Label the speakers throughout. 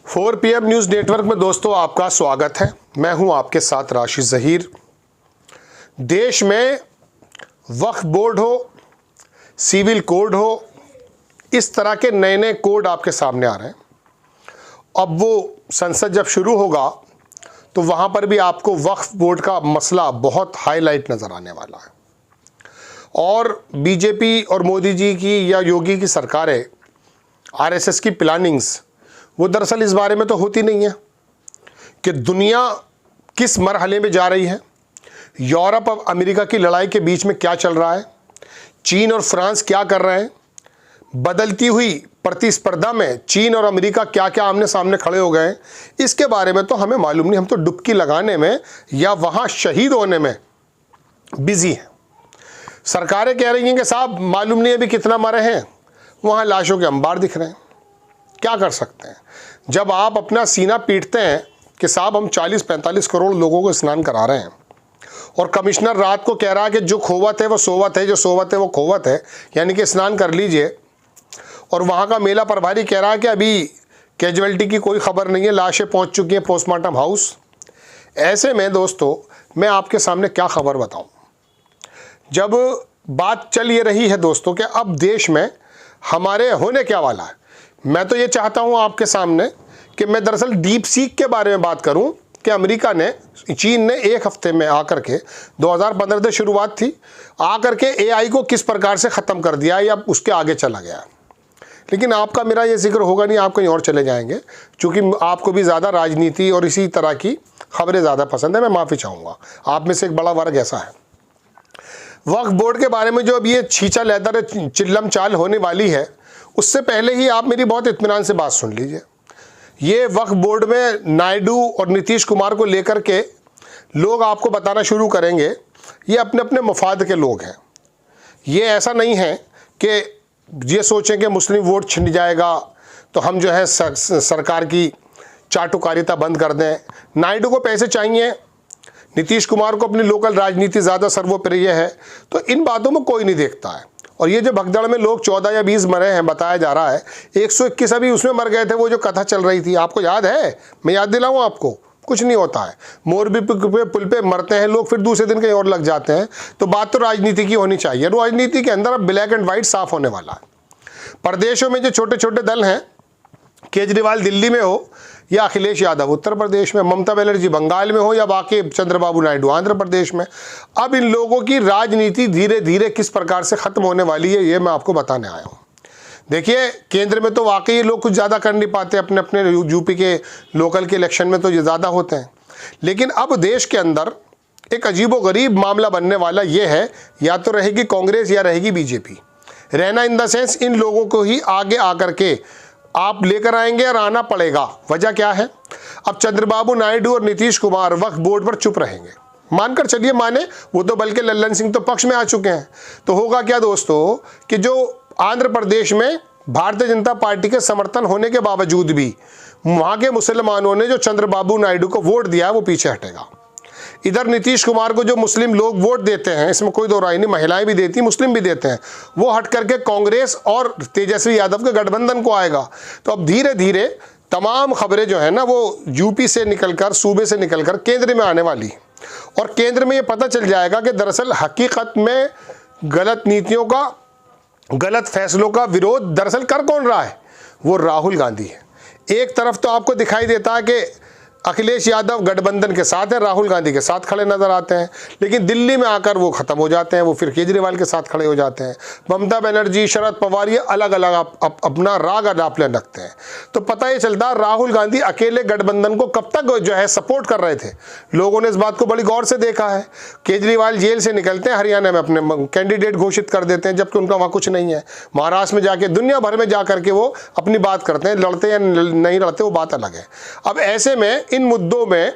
Speaker 1: 4 PM news network में दोस्तों आपका स्वागत है। मैं हूं आपके साथ राशिद ज़हीर। देश में वक्फ बोर्ड हो, सिविल कोड हो, इस तरह के नए नए कोड आपके सामने आ रहे हैं। अब वो संसद जब शुरू होगा तो वहाँ पर भी आपको वक्फ बोर्ड का मसला बहुत हाईलाइट नज़र आने वाला है। और बीजेपी और मोदी जी की या योगी की सरकारें, आरएसएस की प्लानिंग्स, वो दरअसल इस बारे में तो होती नहीं है कि दुनिया किस मरहले में जा रही है, यूरोप और अमेरिका की लड़ाई के बीच में क्या चल रहा है, चीन और फ्रांस क्या कर रहे हैं, बदलती हुई प्रतिस्पर्धा में चीन और अमेरिका क्या क्या आमने सामने खड़े हो गए हैं, इसके बारे में तो हमें मालूम नहीं। हम तो डुबकी लगाने में या वहाँ शहीद होने में बिजी हैं। सरकारें कह रही हैं कि साहब मालूम नहीं अभी कितना मरे हैं, वहाँ लाशों के अंबार दिख रहे हैं। क्या कर सकते हैं जब आप अपना सीना पीटते हैं कि साहब हम 40-45 करोड़ लोगों को स्नान करा रहे हैं और कमिश्नर रात को कह रहा है कि जो खोवत है वो सोवत है, जो सोवत है वो खोवत है, यानी कि स्नान कर लीजिए। और वहाँ का मेला प्रभारी कह रहा है कि अभी कैजुअलिटी की कोई खबर नहीं है, लाशें पहुँच चुकी हैं पोस्टमार्टम हाउस। ऐसे में दोस्तों मैं आपके सामने क्या खबर बताऊँ, जब बात चल ये रही है दोस्तों कि अब देश में हमारे होने क्या वाला है। मैं तो ये चाहता हूँ आपके सामने कि मैं दरअसल डीप सीक के बारे में बात करूँ कि अमेरिका ने, चीन ने एक हफ्ते में आकर के 2015 से शुरुआत थी, आकर के एआई को किस प्रकार से ख़त्म कर दिया या उसके आगे चला गया। लेकिन आपका मेरा ये जिक्र होगा नहीं, आप कहीं और चले जाएंगे, क्योंकि आपको भी ज़्यादा राजनीति और इसी तरह की खबरें ज़्यादा पसंद है। मैं माफ़ी चाहूँगा, आप में से एक बड़ा वर्ग ऐसा है। वक्फ बोर्ड के बारे में जो अब ये छींचा लेदर चिल्लम चाल होने वाली है, उससे पहले ही आप मेरी बहुत इत्मीनान से बात सुन लीजिए। ये वक्फ बोर्ड में नायडू और नीतीश कुमार को लेकर के लोग आपको बताना शुरू करेंगे ये अपने अपने मफाद के लोग हैं। ये ऐसा नहीं है कि ये सोचें कि मुस्लिम वोट छिन जाएगा तो हम जो है सरकार की चाटुकारिता बंद कर दें। नायडू को पैसे चाहिए, नीतीश कुमार को अपनी लोकल राजनीति ज़्यादा सर्वोप्रिय है, तो इन बातों में कोई नहीं देखता है। और ये जो भगदड़ में लोग 14 या 20 मरे हैं बताया जा रहा है, 121 अभी उसमें मर गए थे, वो जो कथा चल रही थी, आपको याद है? मैं याद दिलाऊं आपको, कुछ नहीं होता है। मोरबी पे पुल पे मरते हैं लोग, फिर दूसरे दिन कहीं और लग जाते हैं। तो बात तो राजनीति की होनी चाहिए। राजनीति के अंदर अब ब्लैक एंड वाइट साफ होने वाला है। प्रदेशों में जो छोटे छोटे दल हैं, केजरीवाल दिल्ली में हो या अखिलेश यादव उत्तर प्रदेश में, ममता बनर्जी बंगाल में हो या बाकी चंद्रबाबू नायडू आंध्र प्रदेश में, अब इन लोगों की राजनीति धीरे धीरे किस प्रकार से ख़त्म होने वाली है ये मैं आपको बताने आया हूँ। देखिए, केंद्र में तो वाकई लोग कुछ ज़्यादा कर नहीं पाते, अपने अपने यूपी के लोकल के इलेक्शन में तो ये ज़्यादा होते हैं। लेकिन अब देश के अंदर एक अजीबोगरीब मामला बनने वाला ये है, या तो रहेगी कांग्रेस या रहेगी बीजेपी। रहना इन द सेंस इन लोगों को ही आगे आकर के आप लेकर आएंगे और आना पड़ेगा। वजह क्या है? अब चंद्रबाबू नायडू और नीतीश कुमार वक्फ बोर्ड पर चुप रहेंगे, मानकर चलिए माने, वो तो बल्कि लल्लन सिंह तो पक्ष में आ चुके हैं। तो होगा क्या दोस्तों कि जो आंध्र प्रदेश में भारतीय जनता पार्टी के समर्थन होने के बावजूद भी वहाँ के मुसलमानों ने जो चंद्रबाबू नायडू को वोट दिया है वो पीछे हटेगा। इधर नीतीश कुमार को जो मुस्लिम लोग वोट देते हैं, इसमें कोई दो राय नहीं, महिलाएं भी देती, मुस्लिम भी देते हैं, वो हट करके कांग्रेस और तेजस्वी यादव के गठबंधन को आएगा। तो अब धीरे धीरे तमाम खबरें जो है ना वो यूपी से निकलकर, सूबे से निकलकर केंद्र में आने वाली, और केंद्र में ये पता चल जाएगा कि दरअसल हकीकत में गलत नीतियों का, गलत फैसलों का विरोध दरअसल कर कौन रहा है? वो राहुल गांधी है। एक तरफ तो आपको दिखाई देता है कि अखिलेश यादव गठबंधन के साथ है, राहुल गांधी के साथ खड़े नजर आते हैं, लेकिन दिल्ली में आकर वो खत्म हो जाते हैं, वो फिर केजरीवाल के साथ खड़े हो जाते हैं। ममता बनर्जी, शरद पवार, ये अलग अलग अपना राग अडापने लगते हैं। तो पता ही चलता राहुल गांधी अकेले गठबंधन को कब तक जो है सपोर्ट कर रहे थे। लोगों ने इस बात को बड़ी गौर से देखा है। केजरीवाल जेल से निकलते हैं, हरियाणा में अपने कैंडिडेट घोषित कर देते हैं, जबकि उनका वहाँ कुछ नहीं है। महाराष्ट्र में जाके, दुनिया भर में जाकर के वो अपनी बात करते हैं, लड़ते या नहीं लड़ते वो बात अलग है। अब ऐसे में इन मुद्दों में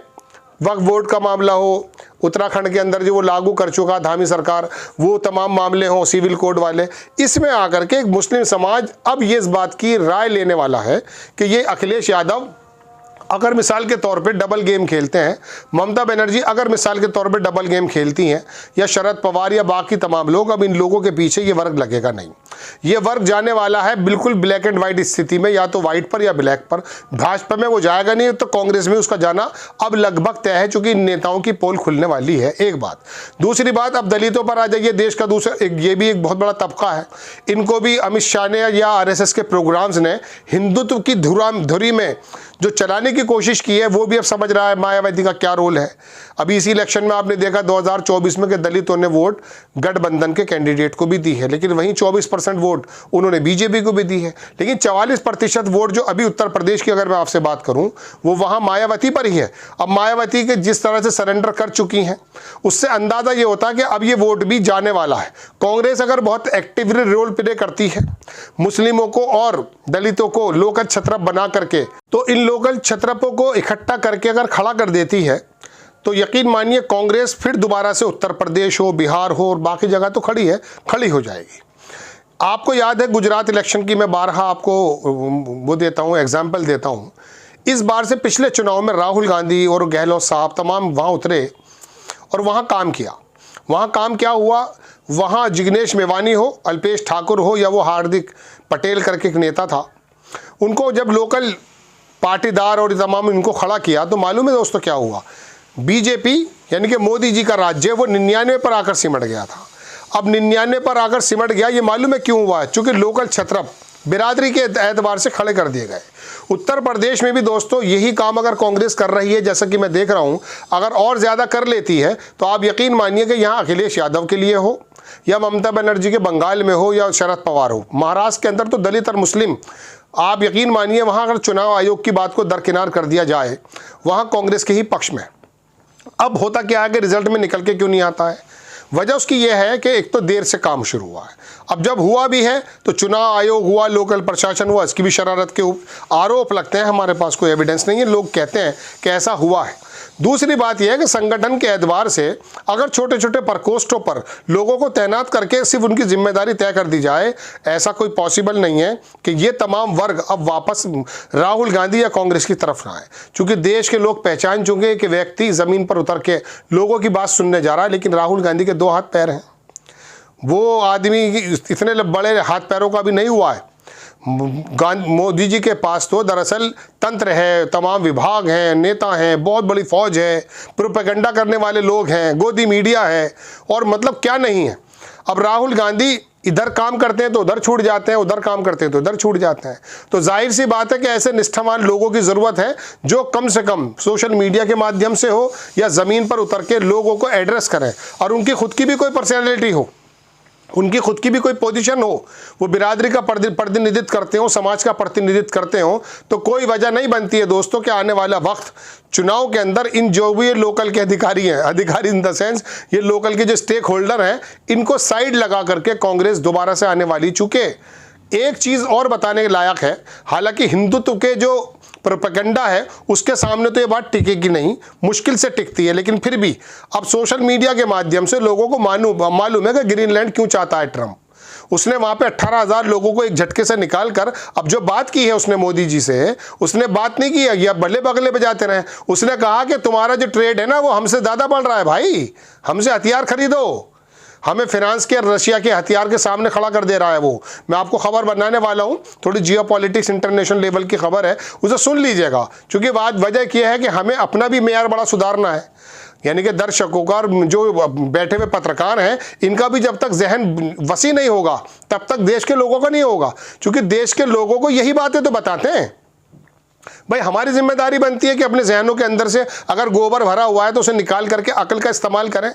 Speaker 1: वक्फ बोर्ड का मामला हो, उत्तराखंड के अंदर जो वो लागू कर चुका धामी सरकार, वो तमाम मामले हों, सिविल कोड वाले, इसमें आकर के मुस्लिम समाज अब ये इस बात की राय लेने वाला है कि ये अखिलेश यादव अगर मिसाल के तौर पे डबल गेम खेलते हैं, ममता बनर्जी अगर मिसाल के तौर पे डबल गेम खेलती हैं, या शरद पवार या बाकी तमाम लोग, अब इन लोगों के पीछे ये वर्ग लगेगा नहीं। ये वर्ग जाने वाला है बिल्कुल ब्लैक एंड व्हाइट स्थिति में, या तो व्हाइट पर या ब्लैक पर। भाजपा में वो जाएगा नहीं, तो कांग्रेस में उसका जाना अब लगभग तय है, चूंकि नेताओं की पोल खुलने वाली है। एक बात। दूसरी बात, अब दलितों पर आ जाइए। देश का दूसरा ये भी एक बहुत बड़ा तबका है, इनको भी अमित शाह ने या आरएसएस के प्रोग्राम्स ने हिंदुत्व की धुरी में जो चलाने की कोशिश की है, वो भी अब समझ रहा है मायावती का क्या रोल है। अभी इसी इलेक्शन में आपने देखा 2024 में कि दलितों ने वोट गठबंधन के कैंडिडेट को भी दी है, लेकिन वहीं 24% वोट उन्होंने बीजेपी को भी दी है। लेकिन 44% वोट जो अभी उत्तर प्रदेश की अगर मैं आपसे बात करूं, वो वहां मायावती पर ही है। अब मायावती के जिस तरह से सरेंडर कर चुकी हैं, उससे अंदाजा ये होता है कि अब ये वोट भी जाने वाला है। कांग्रेस अगर बहुत एक्टिवली रोल प्ले करती है मुस्लिमों को और दलितों को लोकल छत्रप बना करके, तो इन लोकल छत्रपों को इकट्ठा करके अगर खड़ा कर देती है, तो यकीन मानिए कांग्रेस फिर दोबारा से उत्तर प्रदेश हो, बिहार हो और बाकी जगह तो खड़ी हो जाएगी। आपको याद है गुजरात इलेक्शन की मैं बारहा आपको वो देता हूँ, एग्जाम्पल देता हूँ। इस बार से पिछले चुनाव में राहुल गांधी और गहलोत साहब तमाम वहाँ उतरे और वहाँ काम किया। वहाँ काम क्या हुआ, वहाँ जिग्नेश मेवानी हो, अल्पेश ठाकुर हो, या वो हार्दिक पटेल करके एक नेता था, उनको जब लोकल पाटीदार और तमाम इनको खड़ा किया, तो मालूम है दोस्तों क्या हुआ, बीजेपी यानी कि मोदी जी का राज्य वो 99 पर आकर सिमट गया था। अब 99 पर आकर सिमट गया, ये मालूम है क्यों हुआ, चूँकि लोकल छत्रप बिरादरी के एतबार से खड़े कर दिए गए। उत्तर प्रदेश में भी दोस्तों यही काम अगर कांग्रेस कर रही है, जैसा कि मैं देख रहा हूँ, अगर और ज़्यादा कर लेती है, तो आप यकीन मानिए कि यहाँ अखिलेश यादव के लिए हो, या ममता बनर्जी के बंगाल में हो, या शरद पवार हो, महाराष्ट्र के अंदर तो दलित और मुस्लिम, आप यकीन मानिए वहाँ अगर चुनाव आयोग की बात को दरकिनार कर दिया जाए, वहाँ कांग्रेस के ही पक्ष में। अब होता क्या है कि रिजल्ट में निकल के क्यों नहीं आता है, वजह उसकी यह है कि एक तो देर से काम शुरू हुआ है। अब जब हुआ भी है तो चुनाव आयोग हुआ, लोकल प्रशासन हुआ, इसकी भी शरारत के आरोप लगते हैं। हमारे पास कोई एविडेंस नहीं है, लोग कहते हैं कि ऐसा हुआ है। दूसरी बात यह है कि संगठन के एतबार से अगर छोटे छोटे प्रकोष्ठों पर लोगों को तैनात करके सिर्फ उनकी जिम्मेदारी तय कर दी जाए, ऐसा कोई पॉसिबल नहीं है कि ये तमाम वर्ग अब वापस राहुल गांधी या कांग्रेस की तरफ ना आए। चूंकि देश के लोग पहचान चुके कि व्यक्ति ज़मीन पर उतर के लोगों की बात सुनने जा रहा है, लेकिन राहुल गांधी के 2 हाथ पैर हैं। वो आदमी इतने बड़े हाथ पैरों का भी नहीं हुआ है। मोदी जी के पास तो दरअसल तंत्र है, तमाम विभाग हैं, नेता हैं, बहुत बड़ी फौज है, प्रोपेगेंडा करने वाले लोग हैं, गोदी मीडिया है, और मतलब क्या नहीं है। अब राहुल गांधी इधर काम करते हैं तो उधर छूट जाते हैं, उधर काम करते हैं तो उधर छूट जाते हैं। तो जाहिर सी बात है कि ऐसे निष्ठावान लोगों की ज़रूरत है जो कम से कम सोशल मीडिया के माध्यम से हो या ज़मीन पर उतर के लोगों को एड्रेस करें, और उनकी खुद की भी कोई पर्सनैलिटी हो, उनकी खुद की भी कोई पोजीशन हो, वो बिरादरी का प्रतिनिधित्व करते हो, समाज का प्रतिनिधित्व करते हो। तो कोई वजह नहीं बनती है दोस्तों कि आने वाला वक्त चुनाव के अंदर इन जो भी लोकल के अधिकारी हैं, अधिकारी इन द सेंस ये लोकल के जो स्टेक होल्डर हैं, इनको साइड लगा करके कांग्रेस दोबारा से आने वाली। चूँकि एक चीज़ और बताने के लायक है, हालांकि हिंदुत्व के जो प्रोपेगेंडा है उसके सामने तो ये बात टिकेगी नहीं, मुश्किल से टिकती है, लेकिन फिर भी अब सोशल मीडिया के माध्यम से लोगों को मालूम है कि ग्रीनलैंड क्यों चाहता है ट्रंप। उसने वहाँ पे 18,000 लोगों को एक झटके से निकाल कर, अब जो बात की है उसने मोदी जी से, उसने बात नहीं की है या बल्ले बगले बजाते रहे, उसने कहा कि तुम्हारा जो ट्रेड है ना वो हमसे ज़्यादा बढ़ रहा है भाई, हमसे हथियार खरीदो, हमें फ्रांस के रशिया के हथियार के सामने खड़ा कर दे रहा है वो। मैं आपको खबर बनाने वाला हूँ, थोड़ी जियोपॉलिटिक्स इंटरनेशनल लेवल की खबर है, उसे सुन लीजिएगा। क्योंकि बात वजह क्या है कि हमें अपना भी मेयार बड़ा सुधारना है, यानी कि दर्शकों का, जो बैठे हुए पत्रकार हैं, इनका भी जब तक जहन वसी नहीं होगा तब तक देश के लोगों का नहीं होगा। क्योंकि देश के लोगों को यही बातें तो बताते हैं भाई। हमारी जिम्मेदारी बनती है कि अपने जहनों के अंदर से अगर गोबर भरा हुआ है तो उसे निकाल करके अकल का इस्तेमाल करें।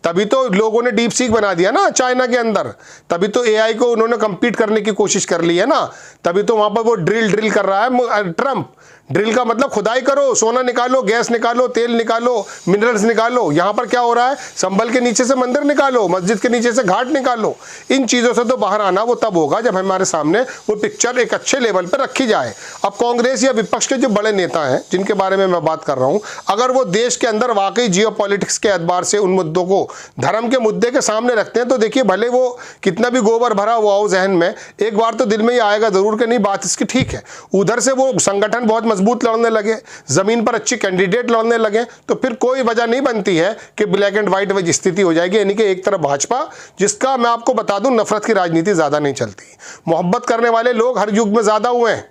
Speaker 1: तभी तो लोगों ने डीप सीक बना दिया ना चाइना के अंदर, तभी तो एआई को उन्होंने कम्पीट करने की कोशिश कर ली है ना, तभी तो वहाँ पर वो ड्रिल कर रहा है ट्रंप। ड्रिल का मतलब खुदाई करो, सोना निकालो, गैस निकालो, तेल निकालो, मिनरल्स निकालो। यहाँ पर क्या हो रहा है, संभल के नीचे से मंदिर निकालो, मस्जिद के नीचे से घाट निकालो। इन चीज़ों से तो बाहर आना वो तब होगा जब हमारे सामने वो पिक्चर एक अच्छे लेवल पर रखी जाए। अब कांग्रेस या विपक्ष के जो बड़े नेता हैं जिनके बारे में मैं बात कर रहा हूँ, अगर वो देश के अंदर वाकई जियोपॉलिटिक्स के एतबार से उन मुद्दों को धर्म के मुद्दे के सामने रखते हैं, तो देखिए भले वो कितना भी गोबर भरा हुआ हो जहन में, एक बार तो दिल में ही आएगा जरूर कि नहीं बात इसकी ठीक है। उधर से वो संगठन बहुत मजबूत लड़ने लगे, ज़मीन पर अच्छी कैंडिडेट लड़ने लगे, तो फिर कोई वजह नहीं बनती है कि ब्लैक एंड वाइट वही स्थिति हो जाएगी। यानी कि एक तरफ भाजपा, जिसका मैं आपको बता दूं नफरत की राजनीति ज़्यादा नहीं चलती, मोहब्बत करने वाले लोग हर युग में ज़्यादा हुए हैं।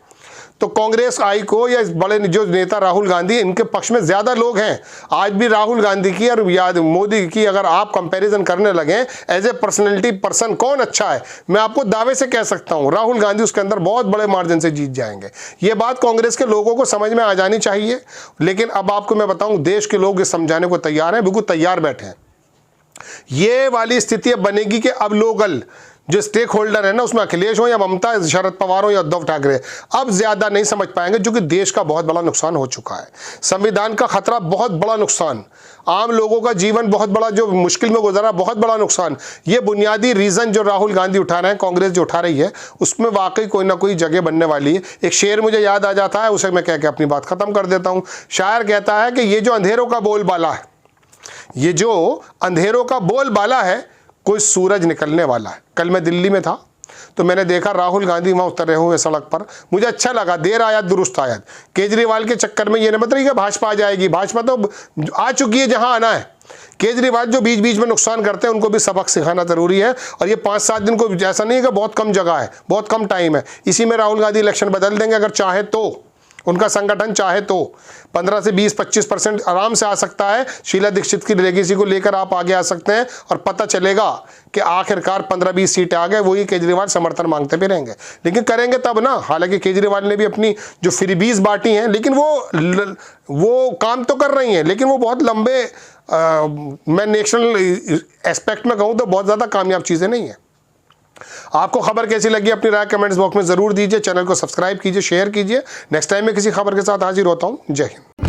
Speaker 1: तो कांग्रेस आई को या इस बड़े जो नेता राहुल गांधी, इनके पक्ष में ज़्यादा लोग हैं। आज भी राहुल गांधी की और याद मोदी की अगर आप कंपैरिजन करने लगें एज ए पर्सनैलिटी पर्सन कौन अच्छा है, मैं आपको दावे से कह सकता हूं राहुल गांधी उसके अंदर बहुत बड़े मार्जिन से जीत जाएंगे। ये बात कांग्रेस के लोगों को समझ में आ जानी चाहिए। लेकिन अब आपको मैं बताऊं, देश के लोग ये समझाने को तैयार हैं, बिल्कुल तैयार बैठे हैं। ये वाली स्थिति बनेगी कि अब लोकल जो स्टेक होल्डर है ना, उसमें अखिलेश हो या ममता, शरद पवार हो या उद्धव ठाकरे, अब ज्यादा नहीं समझ पाएंगे, क्योंकि देश का बहुत बड़ा नुकसान हो चुका है। संविधान का खतरा, बहुत बड़ा नुकसान, आम लोगों का जीवन बहुत बड़ा जो मुश्किल में गुजरा, बहुत बड़ा नुकसान। ये बुनियादी रीजन जो राहुल गांधी उठा रहे हैं, कांग्रेस जो उठा रही है, उसमें वाकई कोई ना कोई जगह बनने वाली है। एक शेर मुझे याद आ जाता है, उसे मैं कह के अपनी बात खत्म कर देता हूं। शायर कहता है कि ये जो अंधेरों का बोलबाला है, ये जो अंधेरों का बोलबाला है, कोई सूरज निकलने वाला है। कल मैं दिल्ली में था तो मैंने देखा राहुल गांधी वहां उतरे हुए सड़क पर, मुझे अच्छा लगा। देर आयत दुरुस्त आयत। केजरीवाल के चक्कर में ये नहीं मतलब कि भाजपा आ जाएगी, भाजपा तो आ चुकी है जहां आना है। केजरीवाल जो बीच बीच में नुकसान करते हैं, उनको भी सबक सिखाना जरूरी है। और ये 5-7 दिन को ऐसा नहीं है कि बहुत कम जगह है, बहुत कम टाइम है, इसी में राहुल गांधी इलेक्शन बदल देंगे अगर चाहे तो, उनका संगठन चाहे तो 15 से 20-25% आराम से आ सकता है। शीला दीक्षित की लेगेसी को लेकर आप आगे आ सकते हैं और पता चलेगा कि आखिरकार 15-20 सीटें आ गए, वही केजरीवाल समर्थन मांगते भी रहेंगे। लेकिन करेंगे तब ना, हालांकि केजरीवाल ने भी अपनी जो फ्रीबीज बांटी हैं, लेकिन वो काम तो कर रही हैं, लेकिन वो बहुत लंबे मैं नेशनल एस्पेक्ट में कहूँ तो बहुत ज़्यादा कामयाब चीज़ें नहीं है। आपको खबर कैसी लगी अपनी राय कमेंट्स बॉक्स में जरूर दीजिए। चैनल को सब्सक्राइब कीजिए, शेयर कीजिए। नेक्स्ट टाइम मैं किसी खबर के साथ हाजिर होता हूं। जय हिंद।